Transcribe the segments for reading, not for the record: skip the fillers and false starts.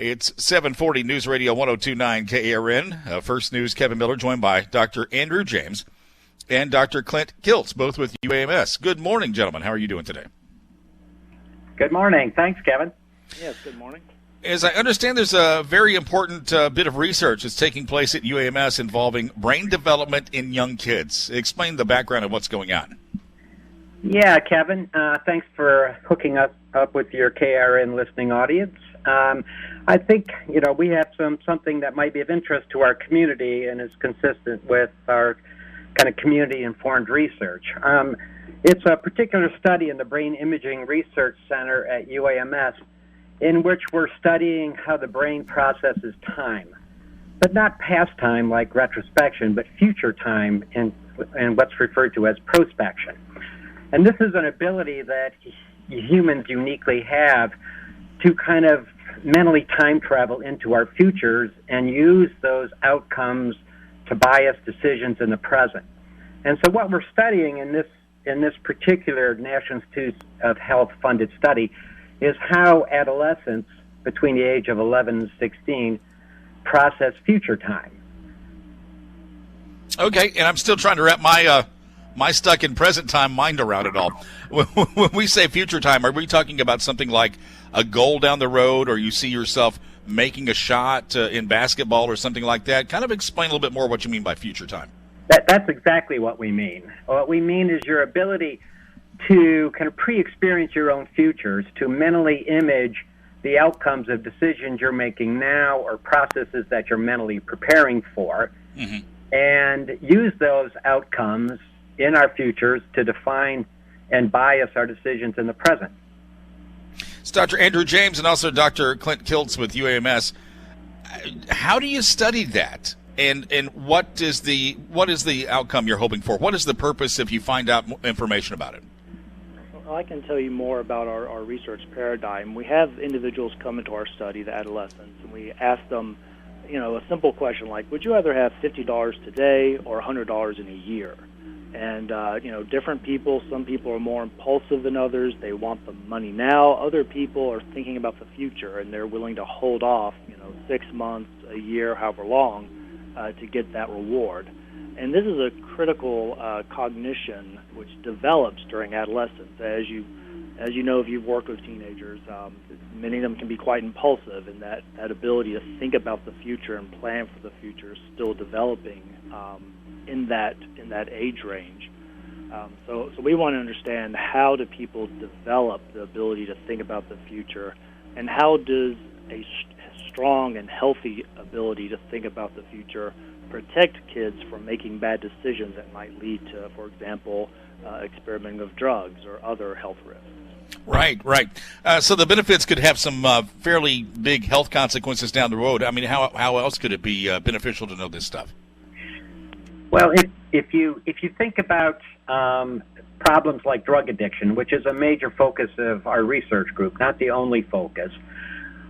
It's 740 News Radio 102.9 KARN. First News, Kevin Miller, joined by Dr. Andrew James and Dr. Clint Kilts, both with UAMS. Good morning, gentlemen. How are you doing today? Good morning. Thanks, Kevin. Yes, good morning. As I understand, there's a very important bit of research that's taking place at UAMS involving brain development in young kids. Explain the background of what's going on. Yeah, Kevin. Thanks for hooking us up with your KRN listening audience. I think, we have something that might be of interest to our community and is consistent with our kind of community-informed research. It's a particular study in the Brain Imaging Research Center at UAMS in which we're studying how the brain processes time, but not past time like retrospection, but future time in what's referred to as prospection. And this is an ability that humans uniquely have to kind of mentally time travel into our futures and use those outcomes to bias decisions in the present. And so what we're studying in this particular National Institute of Health funded study is how adolescents between the age of 11 and 16 process future time. Okay, and I'm still trying to wrap my stuck in present time mind around it all. When we say future time, are we talking about something like a goal down the road, or you see yourself making a shot in basketball or something like that? Kind of explain a little bit more what you mean by future time. That's exactly what we mean. What we mean is your ability to kind of pre-experience your own futures, to mentally image the outcomes of decisions you're making now or processes that you're mentally preparing for, and use those outcomes in our futures to define and bias our decisions in the present. It's Dr. Andrew James and also Dr. Clint Kilts with UAMS. How do you study that? And what is the outcome you're hoping for? What is the purpose if you find out information about it? Well, I can tell you more about our research paradigm. We have individuals come into our study, the adolescents, and we ask them, a simple question like, would you rather have $50 today or $100 in a year? And, different people, some people are more impulsive than others. They want the money now. Other people are thinking about the future, and they're willing to hold off, 6 months, a year, however long, to get that reward. And this is a critical cognition which develops during adolescence. As you know, if you've worked with teenagers, many of them can be quite impulsive, and that ability to think about the future and plan for the future is still developing in that age range. So we want to understand, how do people develop the ability to think about the future, and how does a strong and healthy ability to think about the future protect kids from making bad decisions that might lead to, for example, experimenting with drugs or other health risks. Right. So the benefits could have some fairly big health consequences down the road. I mean, how else could it be beneficial to know this stuff? Well, if you think about problems like drug addiction, which is a major focus of our research group, not the only focus,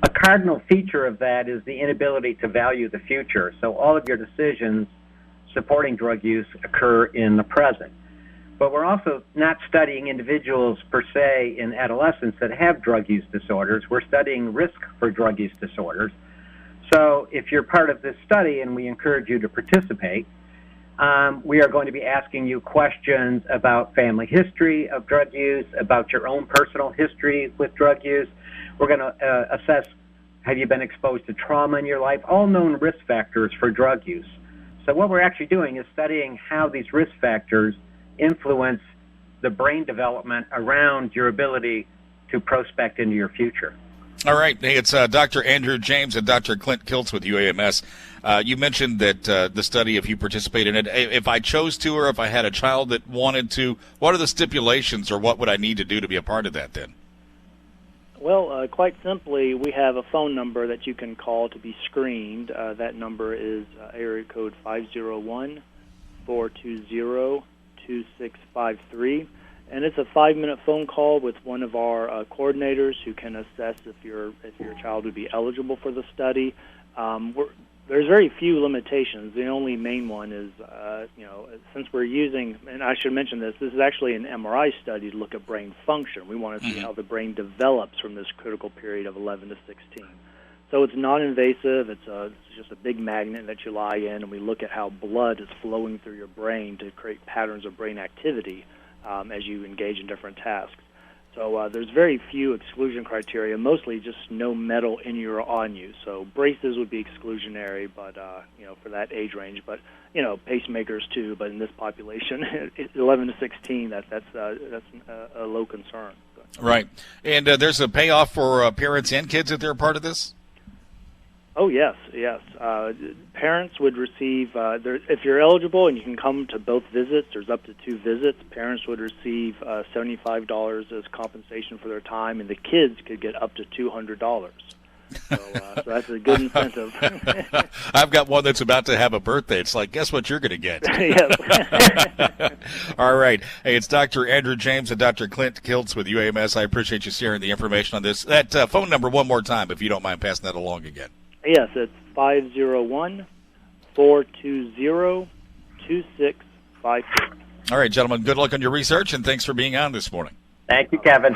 a cardinal feature of that is the inability to value the future. So all of your decisions supporting drug use occur in the present. But we're also not studying individuals per se in adolescence that have drug use disorders. We're studying risk for drug use disorders. So if you're part of this study, and we encourage you to participate, we are going to be asking you questions about family history of drug use, about your own personal history with drug use. We're going to assess, have you been exposed to trauma in your life, all known risk factors for drug use. So what we're actually doing is studying how these risk factors influence the brain development around your ability to prospect into your future. All right. Hey, it's Dr. Andrew James and Dr. Clint Kilts with UAMS. You mentioned that the study, if you participate in it, if I chose to, or if I had a child that wanted to, what are the stipulations, or what would I need to do to be a part of that then? Well, quite simply, we have a phone number that you can call to be screened. That number is area code 501-420-2653. And it's a 5-minute phone call with one of our coordinators who can assess if your child would be eligible for the study. There's very few limitations. The only main one is, since we're using, and I should mention this is actually an MRI study to look at brain function. We want to see how the brain develops from this critical period of 11 to 16. So it's non-invasive. It's just a big magnet that you lie in, and we look at how blood is flowing through your brain to create patterns of brain activity as you engage in different tasks. So there's very few exclusion criteria, mostly just no metal in you or on you. So braces would be exclusionary, but for that age range. But pacemakers too. But in this population, 11 to 16, that's a low concern. Right. And there's a payoff for parents and kids if they're a part of this? Oh, yes. Parents would receive, if you're eligible and you can come to both visits, there's up to 2 visits, parents would receive $75 as compensation for their time, and the kids could get up to $200. So that's a good incentive. I've got one that's about to have a birthday. It's like, guess what you're going to get? Yes. All right. Hey, it's Dr. Andrew James and Dr. Clint Kilts with UAMS. I appreciate you sharing the information on this. That phone number one more time, if you don't mind passing that along again. Yes, it's 501-420-2652. All right, gentlemen, good luck on your research, and thanks for being on this morning. Thank you, Kevin.